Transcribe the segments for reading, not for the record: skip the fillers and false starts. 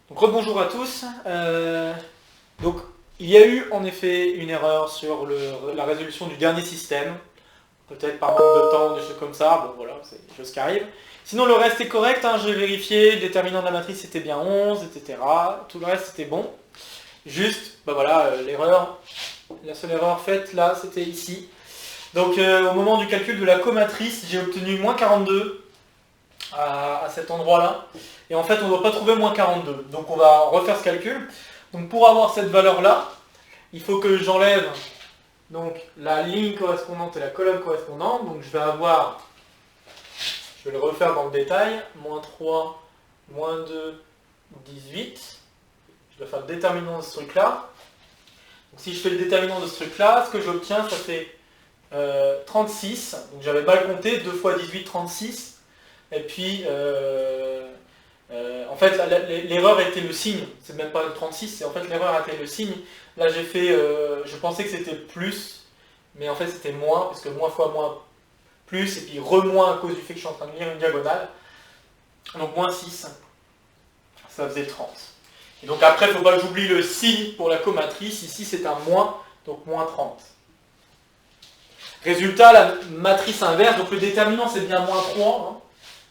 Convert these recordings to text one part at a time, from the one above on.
Donc rebonjour à tous. Donc il y a eu en effet une erreur sur la résolution du dernier système, peut-être par manque de temps, des choses comme ça, bon voilà, c'est des choses qui arrivent. Sinon le reste est correct, hein, j'ai vérifié, le déterminant de la matrice c'était bien 11, etc. Tout le reste c'était bon. Juste, bah voilà, l'erreur, la seule erreur faite là, c'était ici. Donc au moment du calcul de la comatrice, j'ai obtenu moins 42 à cet endroit-là. Et en fait, on ne doit pas trouver moins 42. Donc on va refaire ce calcul. Donc pour avoir cette valeur-là, il faut que j'enlève donc la ligne correspondante et la colonne correspondante. Donc je vais avoir, je vais le refaire dans le détail, moins 3, moins 2, 18. Je dois faire le déterminant de ce truc-là. Donc si je fais le déterminant de ce truc-là, ce que j'obtiens, ça fait 36. Donc j'avais mal compté, 2 fois 18, 36. Et puis, en fait, l'erreur était le signe. C'est même pas le 36, c'est en fait l'erreur était le signe. Là, j'ai fait, je pensais que c'était plus, mais en fait c'était moins, parce que moins fois moins plus, et puis re-moins à cause du fait que je suis en train de lire une diagonale. Donc moins 6, ça faisait 30. Et donc après, il ne faut pas que j'oublie le signe pour la comatrice. Ici, c'est un moins, donc moins 30. Résultat, la matrice inverse, donc le déterminant c'est bien moins 3, hein.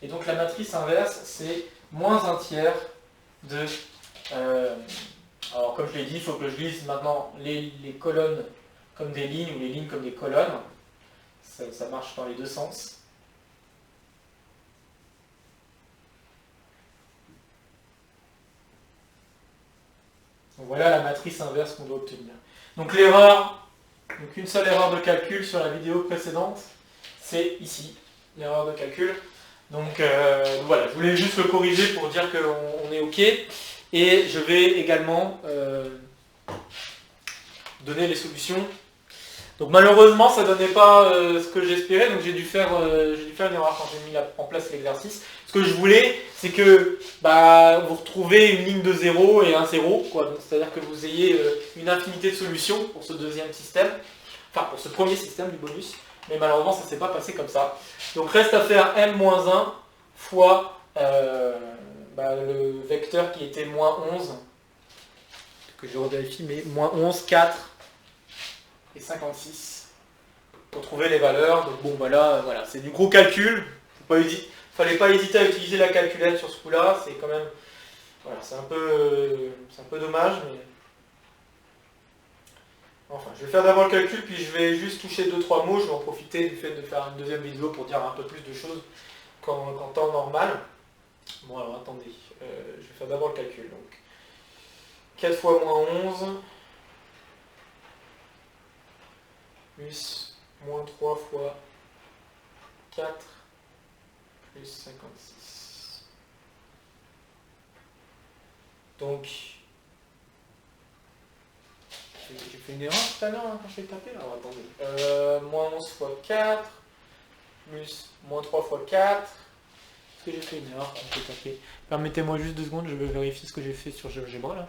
Et donc la matrice inverse, c'est moins un tiers de... alors comme je l'ai dit, il faut que je lise maintenant les colonnes comme des lignes ou les lignes comme des colonnes. Ça marche dans les deux sens. Donc voilà la matrice inverse qu'on doit obtenir. Donc l'erreur, donc une seule erreur de calcul sur la vidéo précédente, c'est ici, l'erreur de calcul. Donc voilà, je voulais juste le corriger pour dire qu'on est OK. Et je vais également donner les solutions. Donc malheureusement, ça ne donnait pas ce que j'espérais, donc j'ai dû faire une erreur quand j'ai mis en place l'exercice. Ce que je voulais, c'est que vous retrouvez une ligne de 0 et un 0, c'est-à-dire que vous ayez une infinité de solutions pour ce deuxième système, enfin pour ce premier système du bonus. Mais malheureusement, ça ne s'est pas passé comme ça. Donc reste à faire m-1 fois le vecteur qui était moins 11, que je revérifie, mais moins 11, 4 et 56, pour trouver les valeurs. Donc bon, voilà, c'est du gros calcul. Il ne fallait pas hésiter à utiliser la calculette sur ce coup-là. C'est quand même, voilà, c'est un peu dommage, mais... Enfin, je vais faire d'abord le calcul, puis je vais juste toucher 2-3 mots. Je vais en profiter du fait de faire une deuxième vidéo pour dire un peu plus de choses qu'en temps normal. Bon, alors attendez, je vais faire d'abord le calcul. Donc, 4 fois moins 11, plus moins 3 fois 4, plus 56. Donc, j'ai fait une erreur tout à l'heure quand je l'ai tapé. Alors attendez. Moins 11 fois 4, plus moins 3 fois 4. Est-ce que j'ai fait une erreur quand je l'ai tapé? Permettez-moi juste 2 secondes, je vais vérifier ce que j'ai fait sur GeoGebra là.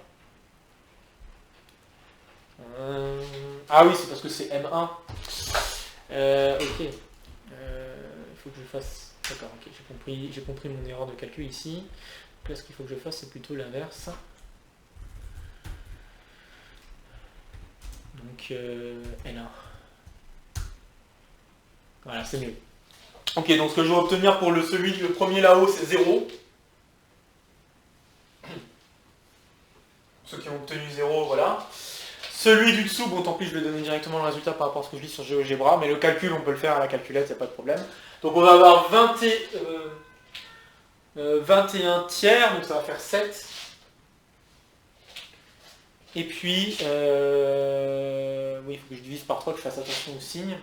Ah oui, c'est parce que c'est M1. Ok. Il faut que je fasse... D'accord, ok, j'ai compris mon erreur de calcul ici. Donc là, ce qu'il faut que je fasse, c'est plutôt l'inverse. Donc L1. Voilà, c'est mieux. Ok, donc ce que je vais obtenir pour le premier là-haut, c'est 0. Ceux qui ont obtenu 0, voilà. Celui du dessous, bon tant pis, je vais donner directement le résultat par rapport à ce que je lis sur GeoGebra, mais le calcul, on peut le faire à la calculette, il n'y a pas de problème. Donc on va avoir 21 tiers, donc ça va faire 7. Et puis, oui, il faut que je divise par 3, que je fasse attention aux signes,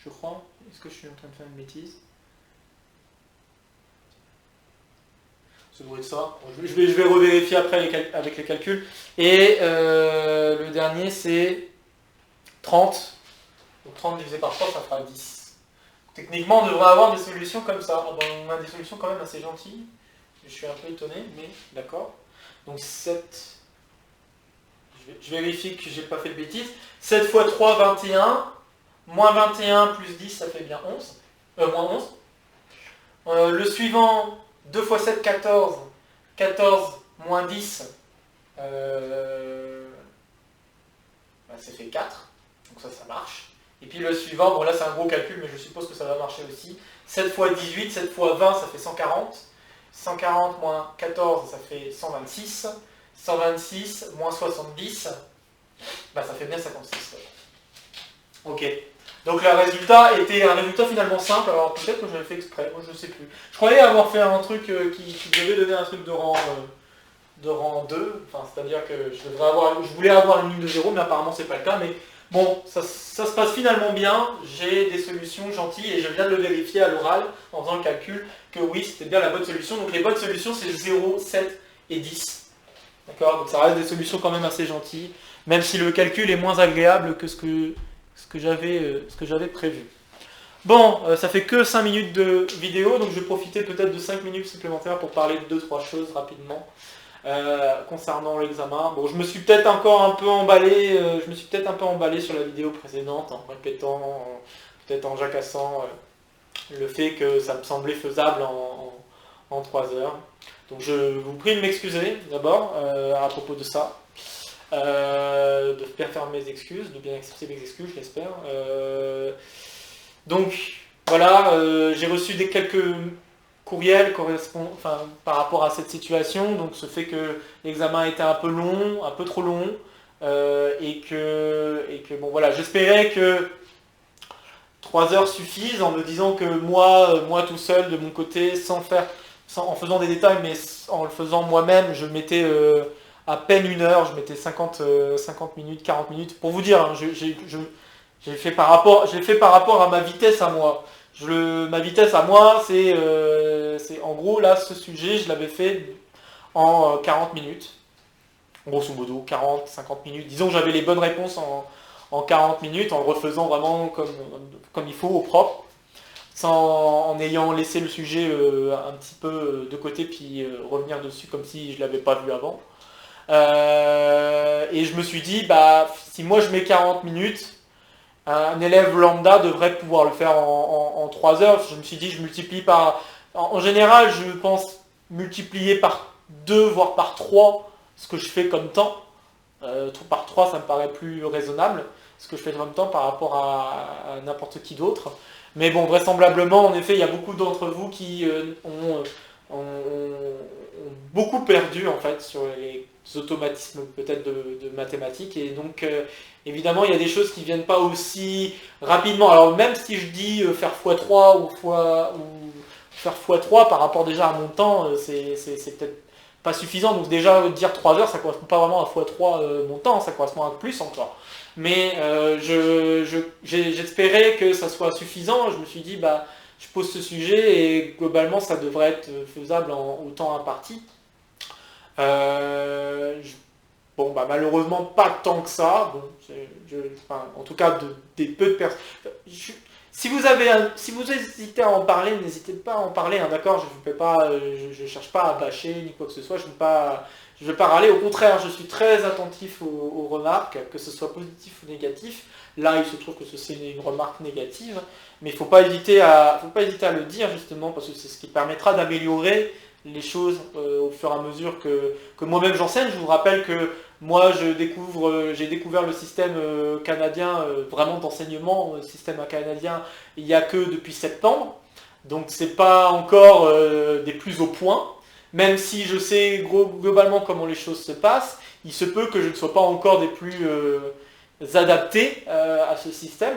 je crois. Est-ce que je suis en train de faire une bêtise? Ça doit être ça. Je vais revérifier après avec les calculs. Et le dernier, c'est 30. Donc 30 divisé par 3, ça fera 10. Techniquement, on devrait avoir des solutions comme ça. On a des solutions quand même assez gentilles. Je suis un peu étonné, mais d'accord. Donc 7... Je vérifie que j'ai pas fait de bêtises. 7 fois 3, 21. Moins 21 plus 10, ça fait bien 11. Moins 11. Le suivant, 2 fois 7, 14. 14 moins 10, ça fait 4, donc ça marche. Et puis le suivant, bon là c'est un gros calcul, mais je suppose que ça va marcher aussi. 7 fois 18, 7 fois 20, ça fait 140. 140 moins 14, ça fait 126. 126 moins 70, ça fait bien 56. Ok. Donc le résultat était un résultat finalement simple, alors peut-être que je l'ai fait exprès, moi je sais plus. Je croyais avoir fait un truc qui devait donner un truc de rang 2, enfin c'est-à-dire que je voulais avoir une ligne de 0, mais apparemment c'est pas le cas, mais bon, ça se passe finalement bien, j'ai des solutions gentilles et je viens de le vérifier à l'oral en faisant le calcul que oui, c'était bien la bonne solution. Donc les bonnes solutions c'est 0, 7 et 10. D'accord? Donc ça reste des solutions quand même assez gentilles, même si le calcul est moins agréable que ce que j'avais prévu. Bon, ça fait que 5 minutes de vidéo, donc je vais profiter peut-être de 5 minutes supplémentaires pour parler de 2-3 choses rapidement concernant l'examen. Bon, je me suis peut-être un peu emballé sur la vidéo précédente en répétant, peut-être en jacassant le fait que ça me semblait faisable en 3 heures. Donc je vous prie de m'excuser d'abord à propos de ça, de bien faire mes excuses, de bien accepter mes excuses, je l'espère. Donc voilà, j'ai reçu quelques courriels par rapport à cette situation, donc ce fait que l'examen était un peu long, un peu trop long, et que bon voilà, j'espérais que 3 heures suffisent en me disant que moi tout seul de mon côté, en faisant des détails, mais en le faisant moi-même, je mettais à peine 1 heure, je mettais 50 minutes, 40 minutes. Pour vous dire, hein, j'ai fait par rapport à ma vitesse à moi. Ma vitesse à moi, c'est en gros, là, ce sujet, je l'avais fait en 40 minutes. Grosso modo, 40, 50 minutes. Disons que j'avais les bonnes réponses en 40 minutes, en le refaisant vraiment comme il faut, au propre, en ayant laissé le sujet un petit peu de côté, puis revenir dessus comme si je ne l'avais pas vu avant. Et je me suis dit, si moi je mets 40 minutes, un élève lambda devrait pouvoir le faire en 3 heures. Je me suis dit, je multiplie par... En général, je pense multiplier par 2, voire par 3, ce que je fais comme temps. Par 3, ça me paraît plus raisonnable, ce que je fais comme temps par rapport à n'importe qui d'autre. Mais bon, vraisemblablement, en effet, il y a beaucoup d'entre vous qui ont beaucoup perdu, en fait, sur les automatismes peut-être de mathématiques. Et donc, évidemment, il y a des choses qui ne viennent pas aussi rapidement. Alors, même si je dis faire x3 ou faire x3 par rapport déjà à mon temps, c'est peut-être pas suffisant. Donc déjà, dire 3 heures, ça ne correspond pas vraiment à x3 mon temps, ça correspond à plus encore. Mais j'espérais que ça soit suffisant. Je me suis dit, je pose ce sujet et globalement, ça devrait être faisable au temps imparti. Malheureusement, pas tant que ça. Bon, en tout cas, des peu de personnes. Si vous hésitez à en parler, n'hésitez pas à en parler, hein, d'accord? Je ne cherche pas à bâcher ni quoi que ce soit. Je ne vais pas râler. Au contraire, je suis très attentif aux remarques, que ce soit positif ou négatif. Là, il se trouve que c'est une remarque négative, mais il ne faut pas hésiter à le dire justement, parce que c'est ce qui permettra d'améliorer les choses au fur et à mesure que moi-même j'enseigne. Je vous rappelle que moi j'ai découvert le système canadien, vraiment d'enseignement, système canadien, il n'y a que depuis septembre, donc c'est pas encore des plus au point, même si je sais globalement comment les choses se passent, il se peut que je ne sois pas encore des plus adaptés à ce système,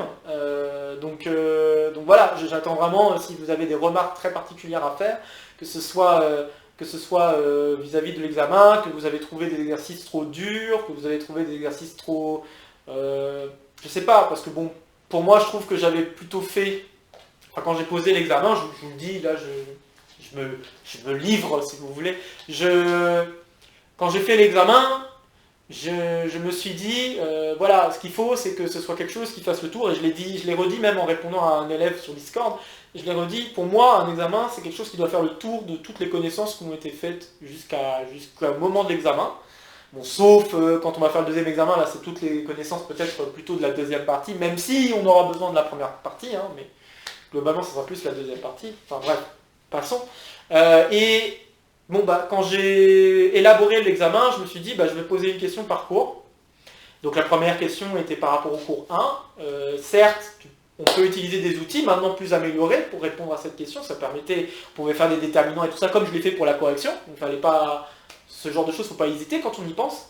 donc voilà, j'attends vraiment, si vous avez des remarques très particulières à faire, que ce soit vis-à-vis de l'examen, que vous avez trouvé des exercices trop durs, que vous avez trouvé des exercices trop... je sais pas, parce que bon, pour moi, je trouve que j'avais plutôt fait... Enfin, quand j'ai posé l'examen, je vous le dis, là, je me livre, si vous voulez. Quand j'ai fait l'examen, je me suis dit, voilà, ce qu'il faut, c'est que ce soit quelque chose qui fasse le tour, et je l'ai redit même en répondant à un élève sur Discord, je l'ai redit, pour moi, un examen, c'est quelque chose qui doit faire le tour de toutes les connaissances qui ont été faites jusqu'au moment de l'examen. Bon, sauf quand on va faire le deuxième examen, là, c'est toutes les connaissances peut-être plutôt de la deuxième partie, même si on aura besoin de la première partie, hein, mais globalement, ça sera plus la deuxième partie. Enfin bref, passons. Et bon bah quand j'ai élaboré l'examen, je me suis dit bah je vais poser une question par cours. Donc la première question était par rapport au cours 1. Certes, on peut utiliser des outils maintenant plus améliorés pour répondre à cette question. Ça permettait, on pouvait faire des déterminants et tout ça, comme je l'ai fait pour la correction. Il ne fallait pas, ce genre de choses, il ne faut pas hésiter quand on y pense.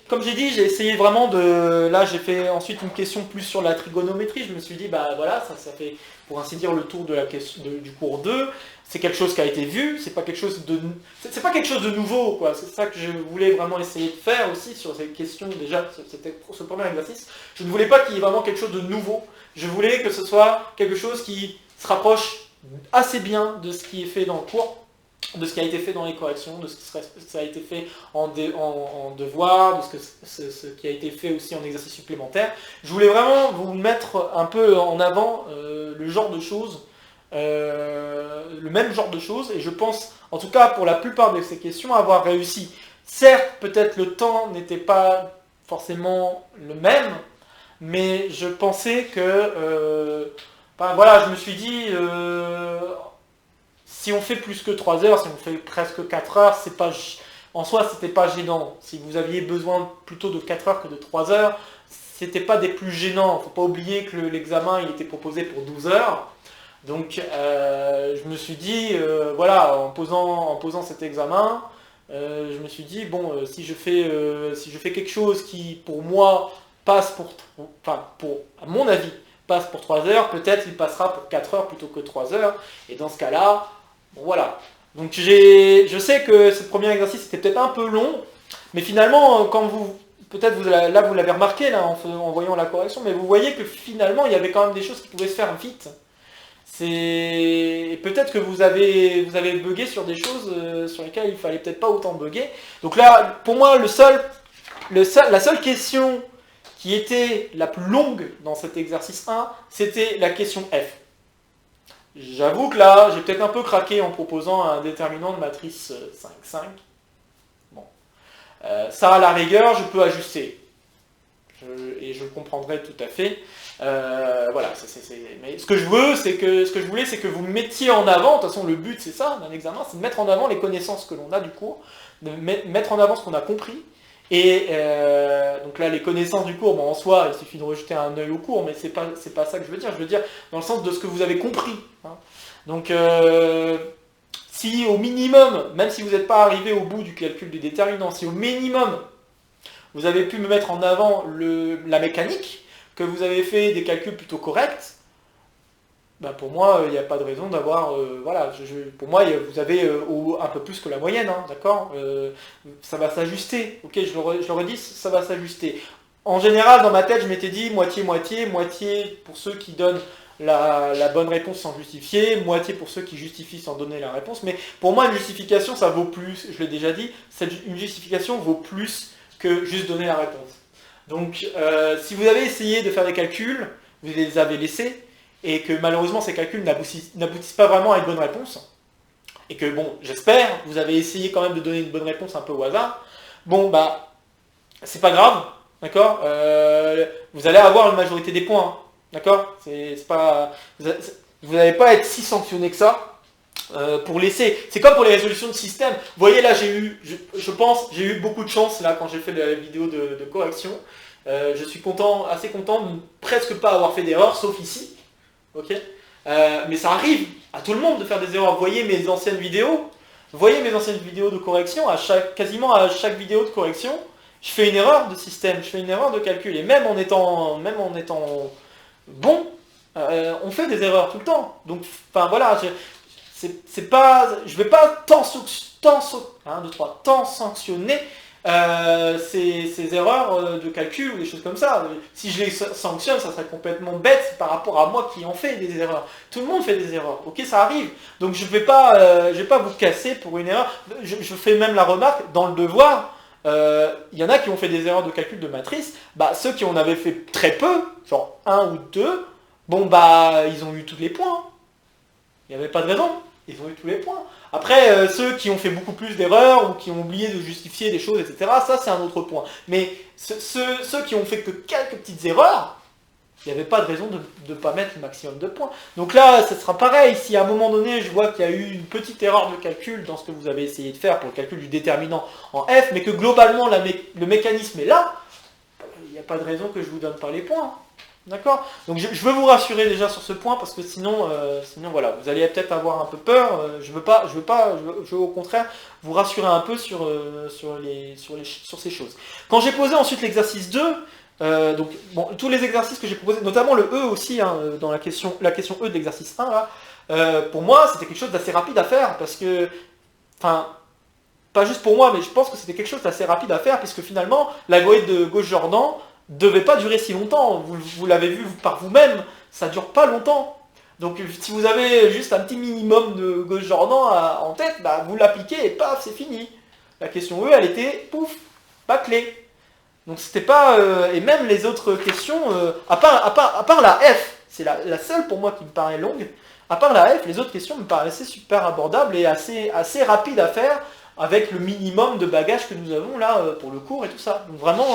Comme j'ai dit, j'ai essayé vraiment de... Là, j'ai fait ensuite une question plus sur la trigonométrie. Je me suis dit, bah voilà, ça fait, pour ainsi dire, le tour de la question, du cours 2. C'est quelque chose qui a été vu, c'est pas quelque chose de... C'est pas quelque chose de nouveau, quoi. C'est ça que je voulais vraiment essayer de faire aussi sur ces questions, déjà, c'était pour ce premier exercice. Je ne voulais pas qu'il y ait vraiment quelque chose de nouveau. Je voulais que ce soit quelque chose qui se rapproche assez bien de ce qui est fait dans le cours, de ce qui a été fait dans les corrections, de ce qui a été fait en devoir, de ce qui a été fait aussi en exercice supplémentaire. Je voulais vraiment vous mettre un peu en avant le genre de choses, le même genre de choses, et je pense, en tout cas pour la plupart de ces questions, avoir réussi. Certes, peut-être le temps n'était pas forcément le même, mais je pensais que... voilà, je me suis dit... si on fait plus que 3 heures, si on fait presque 4 heures, c'est pas, en soi, c'était pas gênant. Si vous aviez besoin plutôt de 4 heures que de 3 heures, c'était pas des plus gênants. Faut pas oublier que l'examen, il était proposé pour 12 heures. Donc, je me suis dit, voilà, en posant cet examen, je me suis dit, bon, si je fais quelque chose qui, pour moi, passe à mon avis, passe pour 3 heures, peut-être il passera pour 4 heures plutôt que 3 heures. Et dans ce cas-là, bon, voilà. Donc je sais que ce premier exercice était peut-être un peu long, mais finalement, quand peut-être vous l'avez remarqué là, en voyant la correction, mais vous voyez que finalement, il y avait quand même des choses qui pouvaient se faire vite. Et peut-être que vous avez bugué sur des choses sur lesquelles il fallait peut-être pas autant bugger. Donc là, pour moi, la seule question qui était la plus longue dans cet exercice 1, c'était la question F. J'avoue que là, j'ai peut-être un peu craqué en proposant un déterminant de matrice 5,5. Bon. Ça, à la rigueur, je peux ajuster. Et je le comprendrai tout à fait. Voilà. Mais ce que je voulais, c'est que vous mettiez en avant, de toute façon, le but, c'est ça, d'un examen, c'est de mettre en avant les connaissances que l'on a du cours, de mettre en avant ce qu'on a compris. Et donc là, les connaissances du cours, bon, en soi, il suffit de rejeter un œil au cours, mais c'est pas ça que je veux dire. Je veux dire dans le sens de ce que vous avez compris. Hein. Donc, si au minimum, même si vous n'êtes pas arrivé au bout du calcul du déterminant, si au minimum, vous avez pu me mettre en avant la mécanique, que vous avez fait des calculs plutôt corrects, ben pour moi, il n'y a pas de raison d'avoir... voilà, pour moi, vous avez un peu plus que la moyenne, hein, d'accord ça va s'ajuster, ok, je le redis, ça va s'ajuster. En général, dans ma tête, je m'étais dit moitié-moitié, moitié pour ceux qui donnent la bonne réponse sans justifier, moitié pour ceux qui justifient sans donner la réponse. Mais pour moi, une justification, ça vaut plus, je l'ai déjà dit, une justification vaut plus que juste donner la réponse. Donc, si vous avez essayé de faire des calculs, vous les avez laissés, et que malheureusement ces calculs n'aboutissent pas vraiment à une bonne réponse, et que bon, j'espère, vous avez essayé quand même de donner une bonne réponse un peu au hasard, bon bah, c'est pas grave, d'accord, vous allez avoir une majorité des points, hein, d'accord, vous n'allez pas être si sanctionné que ça, pour laisser, c'est comme pour les résolutions de système, vous voyez là je pense, j'ai eu beaucoup de chance là quand j'ai fait la vidéo de correction, je suis assez content de presque pas avoir fait d'erreur, sauf ici. Ok, mais ça arrive à tout le monde de faire des erreurs. Vous voyez mes anciennes vidéos de correction, quasiment à chaque vidéo de correction, je fais une erreur de système, je fais une erreur de calcul. Et même en étant bon, on fait des erreurs tout le temps. Donc, enfin voilà, je vais pas tant sanctionner ces erreurs de calcul ou des choses comme ça. Si je les sanctionne, ça serait complètement bête par rapport à moi qui en fais des erreurs. Tout le monde fait des erreurs, ok, ça arrive. Donc je vais pas vous casser pour une erreur. Je fais même la remarque, dans le devoir, il y en a qui ont fait des erreurs de calcul de matrice, bah ceux qui en avaient fait très peu, genre 1 ou 2, bon bah ils ont eu tous les points. Il n'y avait pas de raison, ils ont eu tous les points. Après, ceux qui ont fait beaucoup plus d'erreurs ou qui ont oublié de justifier des choses, etc., ça c'est un autre point. Mais ceux qui ont fait que quelques petites erreurs, Il n'y avait pas de raison de ne pas mettre le maximum de points. Donc là, ce sera pareil. Si à un moment donné, je vois qu'il y a eu une petite erreur de calcul dans ce que vous avez essayé de faire pour le calcul du déterminant en F, mais que globalement, le mécanisme est là, il n'y a pas de raison que je ne vous donne pas les points. D'accord? Donc je veux vous rassurer déjà sur ce point, parce que sinon voilà, vous allez peut-être avoir un peu peur. Je veux au contraire vous rassurer un peu sur ces choses. Quand j'ai posé ensuite l'exercice 2, donc bon, tous les exercices que j'ai proposés, notamment le E aussi, hein, dans la question E de l'exercice 1, là, pour moi c'était quelque chose d'assez rapide à faire, parce que, enfin, pas juste pour moi, mais je pense que c'était quelque chose d'assez rapide à faire, puisque finalement, l'algorithme de Gauss-Jordan devait pas durer si longtemps. Vous l'avez vu par vous-même, ça dure pas longtemps. Donc si vous avez juste un petit minimum de Gauss-Jordan en tête, bah, vous l'appliquez et paf, c'est fini. La question E, elle était, pouf, bâclée. Donc c'était pas... et même les autres questions, à part la F, c'est la seule pour moi qui me paraît longue, à part la F, les autres questions me paraissaient super abordables et assez rapides à faire, avec le minimum de bagages que nous avons là pour le cours et tout ça. Donc vraiment,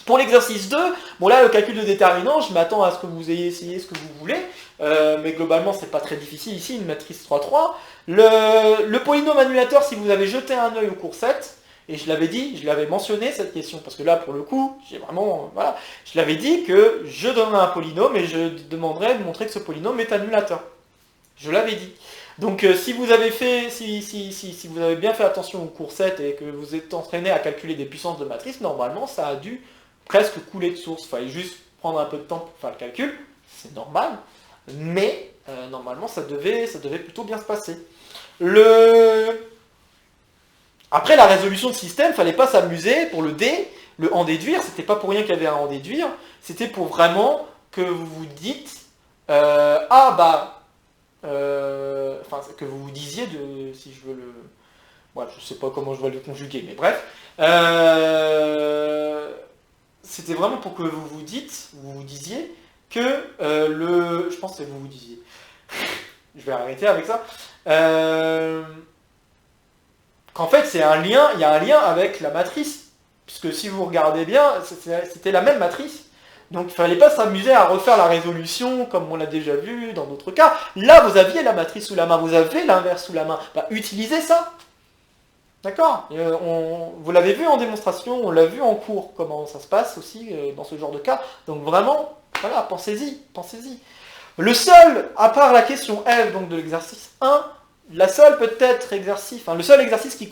pour l'exercice 2, bon là le calcul de déterminant, je m'attends à ce que vous ayez essayé ce que vous voulez, mais globalement c'est pas très difficile ici, une matrice 3-3. Le polynôme annulateur, si vous avez jeté un œil au cours 7, et je l'avais dit, je l'avais mentionné cette question, parce que là pour le coup, j'ai vraiment, voilà, je l'avais dit que je donnerais un polynôme et je demanderais de montrer que ce polynôme est annulateur. Je l'avais dit. Donc si vous avez bien fait attention au cours 7 et que vous êtes entraîné à calculer des puissances de matrice, normalement ça a dû presque couler de source. Il fallait juste prendre un peu de temps pour faire le calcul, c'est normal, mais normalement ça devait plutôt bien se passer. Après la résolution de système, fallait pas s'amuser pour le D, le en déduire, c'était pas pour rien qu'il y avait un en déduire, c'était pour vraiment que vous vous dites que vous vous disiez si je veux le... Ouais, je sais pas comment je vais le conjuguer, mais bref. C'était vraiment pour que vous vous disiez que je pense que vous disiez. Je vais arrêter avec ça. Qu'en fait, il y a un lien avec la matrice. Puisque si vous regardez bien, c'était la même matrice. Donc il ne fallait pas s'amuser à refaire la résolution comme on l'a déjà vu dans d'autres cas. Là, vous aviez la matrice sous la main, vous avez l'inverse sous la main. Bah, utilisez ça. D'accord? Vous l'avez vu en démonstration, on l'a vu en cours, comment ça se passe aussi dans ce genre de cas. Donc vraiment, voilà, pensez-y. Le seul, à part la question F, donc de l'exercice 1, le seul exercice qui...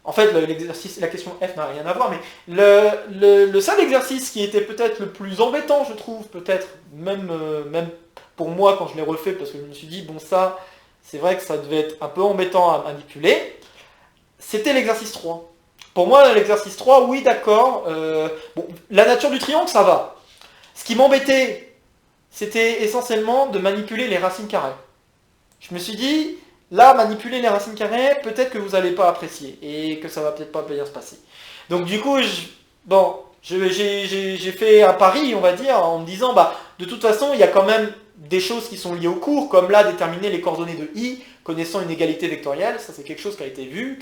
En fait, la question F n'a rien à voir, mais le seul exercice qui était peut-être le plus embêtant, je trouve, peut-être, même pour moi quand je l'ai refait, parce que je me suis dit, bon ça, c'est vrai que ça devait être un peu embêtant à manipuler, c'était l'exercice 3. Pour moi, l'exercice 3, oui, d'accord, la nature du triangle, ça va. Ce qui m'embêtait, c'était essentiellement de manipuler les racines carrées. Je me suis dit, là, manipuler les racines carrées, peut-être que vous n'allez pas apprécier et que ça va peut-être pas bien se passer. Donc du coup, j'ai fait un pari, on va dire, en me disant, de toute façon, il y a quand même des choses qui sont liées au cours, comme là, déterminer les coordonnées de I, connaissant une égalité vectorielle, ça c'est quelque chose qui a été vu,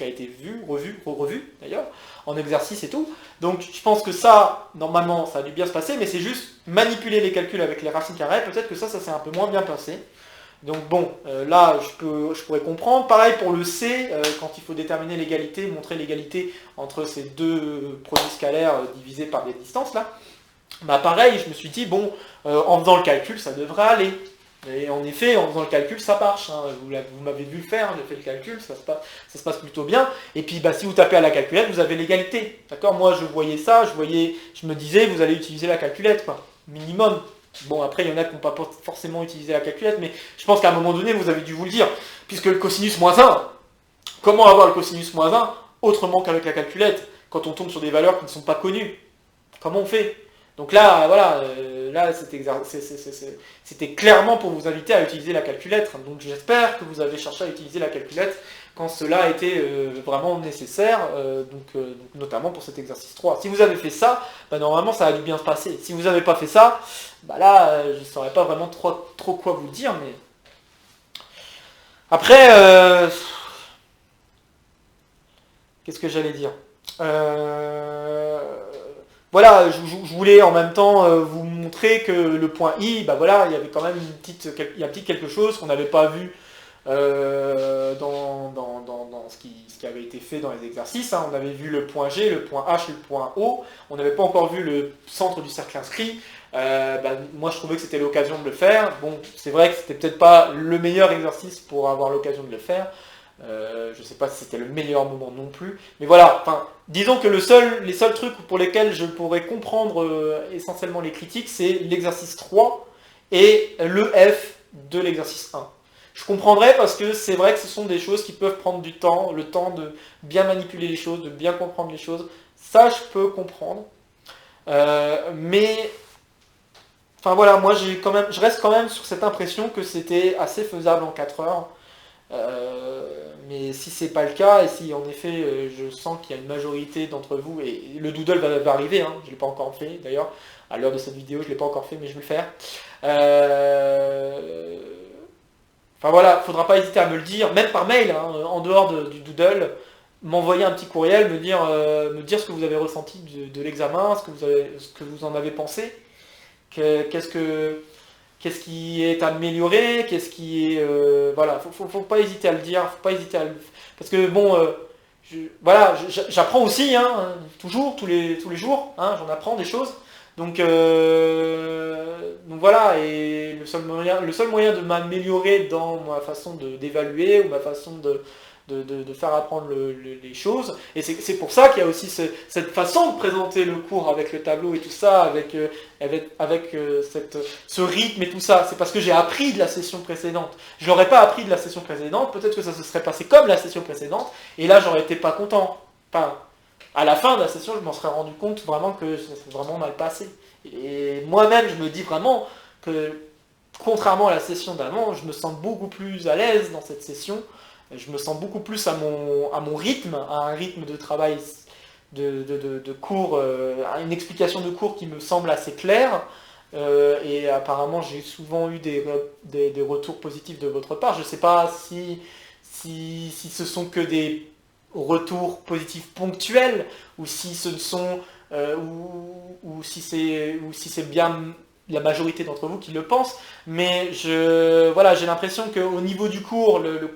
revu d'ailleurs, en exercice et tout. Donc je pense que ça, normalement, ça a dû bien se passer, mais c'est juste manipuler les calculs avec les racines carrées, peut-être que ça s'est un peu moins bien passé. Donc bon, là, je pourrais comprendre. Pareil pour le C, quand il faut déterminer l'égalité, montrer l'égalité entre ces deux produits scalaires divisés par des distances, là. Pareil, je me suis dit, bon, en faisant le calcul, ça devrait aller. Et en effet, en faisant le calcul, ça marche. Hein. Vous m'avez vu le faire, j'ai fait le calcul, ça se passe plutôt bien. Et puis, si vous tapez à la calculette, vous avez l'égalité. D'accord? Moi, je voyais ça, je me disais, vous allez utiliser la calculette, quoi. Minimum. Bon, après, il y en a qui n'ont pas forcément utilisé la calculette, mais je pense qu'à un moment donné, vous avez dû vous le dire. Puisque le cosinus moins 1, comment avoir le cosinus moins 1 autrement qu'avec la calculette, quand on tombe sur des valeurs qui ne sont pas connues? Comment on fait? Donc là, voilà, c'était clairement pour vous inviter à utiliser la calculette. Donc j'espère que vous avez cherché à utiliser la calculette quand cela a été vraiment nécessaire, notamment pour cet exercice 3. Si vous avez fait ça, normalement ça a dû bien se passer. Si vous n'avez pas fait ça, là, je ne saurais pas vraiment trop quoi vous dire, mais... Après, qu'est-ce que j'allais dire voilà, je voulais en même temps vous montrer que le point I, bah voilà, il y avait quand même il y a un petit quelque chose qu'on n'avait pas vu dans ce qui avait été fait dans les exercices. Hein. On avait vu le point G, le point H et le point O. On n'avait pas encore vu le centre du cercle inscrit. Moi, je trouvais que c'était l'occasion de le faire. Bon, c'est vrai que c'était peut-être pas le meilleur exercice pour avoir l'occasion de le faire. Je sais pas si c'était le meilleur moment non plus. Mais voilà, enfin, disons que les seuls trucs pour lesquels je pourrais comprendre essentiellement les critiques, c'est l'exercice 3 et le F de l'exercice 1. Je comprendrais parce que c'est vrai que ce sont des choses qui peuvent prendre du temps, le temps de bien manipuler les choses, de bien comprendre les choses. Ça, je peux comprendre. Mais, enfin voilà, moi je reste quand même sur cette impression que c'était assez faisable en 4 heures. Mais si c'est pas le cas, et si en effet je sens qu'il y a une majorité d'entre vous, et le doodle va arriver, hein, je ne l'ai pas encore fait d'ailleurs, à l'heure de cette vidéo je ne l'ai pas encore fait mais je vais le faire. Enfin voilà, faudra pas hésiter à me le dire, même par mail, hein, en dehors du doodle, m'envoyer un petit courriel, me dire ce que vous avez ressenti de l'examen, ce que vous en avez pensé, qu'est-ce qui est amélioré, qu'est-ce qui est... voilà, faut pas hésiter à le dire, faut pas hésiter à le... Parce que bon, voilà, j'apprends aussi, hein, toujours, tous les jours, hein, j'en apprends des choses. Donc voilà, et le seul moyen de m'améliorer dans ma façon d'évaluer ou ma façon de faire apprendre les choses, et c'est pour ça qu'il y a aussi cette façon de présenter le cours avec le tableau et tout ça, avec ce rythme et tout ça, c'est parce que j'ai appris de la session précédente. Je n'aurais pas appris de la session précédente, peut-être que ça se serait passé comme la session précédente, et là j'aurais été pas content. Enfin, à la fin de la session, je m'en serais rendu compte vraiment que ça s'est vraiment mal passé. Et moi-même, je me dis vraiment que, contrairement à la session d'avant, je me sens beaucoup plus à l'aise dans cette session. Je me sens beaucoup plus à mon rythme, à un rythme de travail, de cours, à une explication de cours qui me semble assez claire. Et apparemment, j'ai souvent eu des retours positifs de votre part. Je ne sais pas si ce sont que des retours positifs ponctuels, ou si ce sont ou si c'est bien la majorité d'entre vous qui le pensent, mais voilà, j'ai l'impression qu'au niveau du cours, le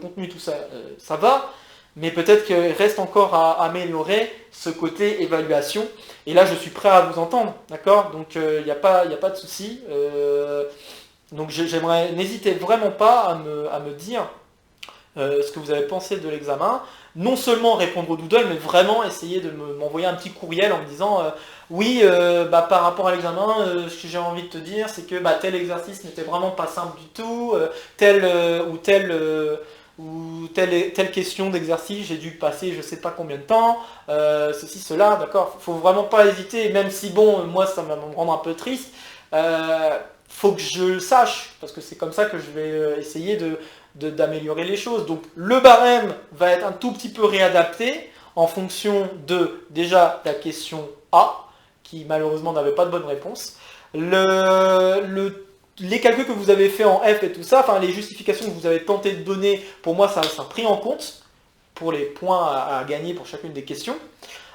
contenu, tout ça, ça va, mais peut-être qu'il reste encore à améliorer ce côté évaluation, et là je suis prêt à vous entendre, d'accord? Donc il n'y a pas de souci. Donc j'aimerais, n'hésitez vraiment pas à me dire ce que vous avez pensé de l'examen. Non seulement répondre au doodle, mais vraiment essayer de m'envoyer un petit courriel en me disant oui, par rapport à l'examen, ce que j'ai envie de te dire, c'est que tel exercice n'était vraiment pas simple du tout, telle question d'exercice, j'ai dû passer je sais pas combien de temps, ceci, cela, d'accord, faut vraiment pas hésiter, même si bon, moi ça va me rendre un peu triste, faut que je le sache, parce que c'est comme ça que je vais essayer d'améliorer les choses. Donc le barème va être un tout petit peu réadapté en fonction de, déjà, la question A, qui malheureusement n'avait pas de bonne réponse, les calculs que vous avez fait en F et tout ça, enfin les justifications que vous avez tenté de donner, pour moi ça sera pris en compte pour les points à gagner pour chacune des questions.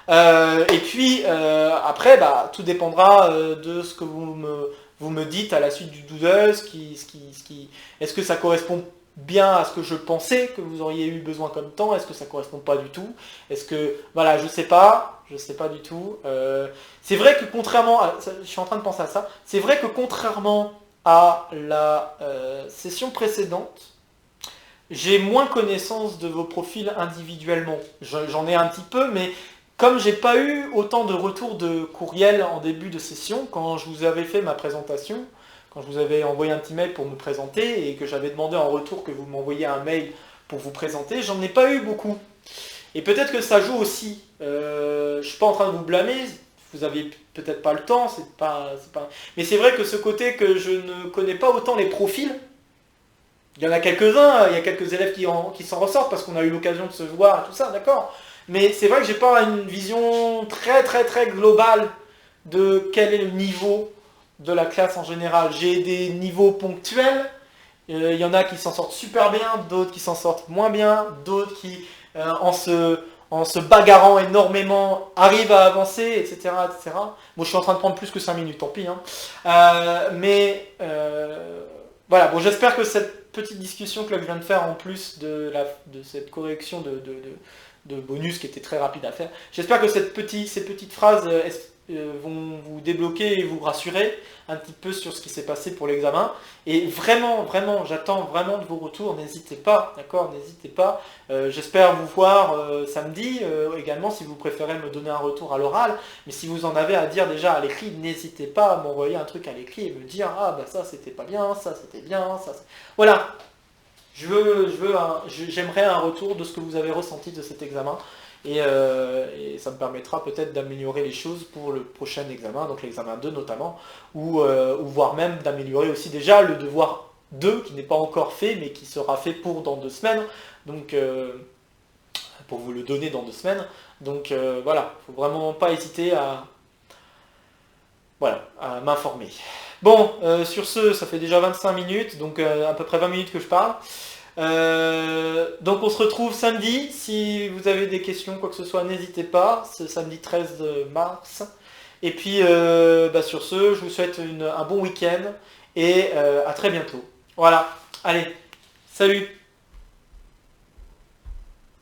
Et puis après, tout dépendra de ce que vous me dites à la suite du doodle, est-ce que ça correspond bien à ce que je pensais que vous auriez eu besoin comme temps, est-ce que ça correspond pas du tout, est-ce que, voilà, je sais pas du tout. C'est vrai que contrairement à, je suis en train de penser à ça, c'est vrai que contrairement à la session précédente, j'ai moins connaissance de vos profils individuellement. J'en ai un petit peu, mais comme j'ai pas eu autant de retours de courriel en début de session, quand je vous avais fait ma présentation, quand je vous avais envoyé un petit mail pour me présenter et que j'avais demandé en retour que vous m'envoyiez un mail pour vous présenter, j'en ai pas eu beaucoup. Et peut-être que ça joue aussi. Je suis pas en train de vous blâmer, vous avez peut-être pas le temps, mais c'est vrai que ce côté que je ne connais pas autant les profils, il y en a quelques-uns, il y a quelques élèves qui s'en ressortent parce qu'on a eu l'occasion de se voir, tout ça, d'accord. Mais c'est vrai que j'ai pas une vision très très très globale de quel est le niveau de la classe en général. J'ai des niveaux ponctuels, il y en a qui s'en sortent super bien, d'autres qui s'en sortent moins bien, d'autres qui, en en se bagarrant énormément, arrive à avancer, etc., etc. Bon, je suis en train de prendre plus que 5 minutes, tant pis. Hein. Voilà, bon, j'espère que cette petite discussion que je viens de faire, en plus de cette correction de bonus qui était très rapide à faire, j'espère que ces petites phrases vont vous débloquer et vous rassurer un petit peu sur ce qui s'est passé pour l'examen. Et vraiment, vraiment, j'attends vraiment de vos retours, n'hésitez pas, d'accord, n'hésitez pas. J'espère vous voir samedi, également si vous préférez me donner un retour à l'oral, mais si vous en avez à dire déjà à l'écrit, n'hésitez pas à m'envoyer un truc à l'écrit et me dire « Ah bah ça c'était pas bien, ça c'était bien, ça... » Voilà, j'aimerais un retour de ce que vous avez ressenti de cet examen. Et ça me permettra peut-être d'améliorer les choses pour le prochain examen, donc l'examen 2 notamment, ou voire même d'améliorer aussi déjà le devoir 2 qui n'est pas encore fait, mais qui sera fait pour dans 2 semaines, donc pour vous le donner dans 2 semaines. Donc voilà, il ne faut vraiment pas hésiter à m'informer. Bon, sur ce, ça fait déjà 25 minutes, donc à peu près 20 minutes que je parle. Donc on se retrouve samedi, si vous avez des questions, quoi que ce soit, n'hésitez pas, c'est samedi 13 mars. Et puis sur ce, je vous souhaite un bon week-end et à très bientôt. Voilà, allez, salut!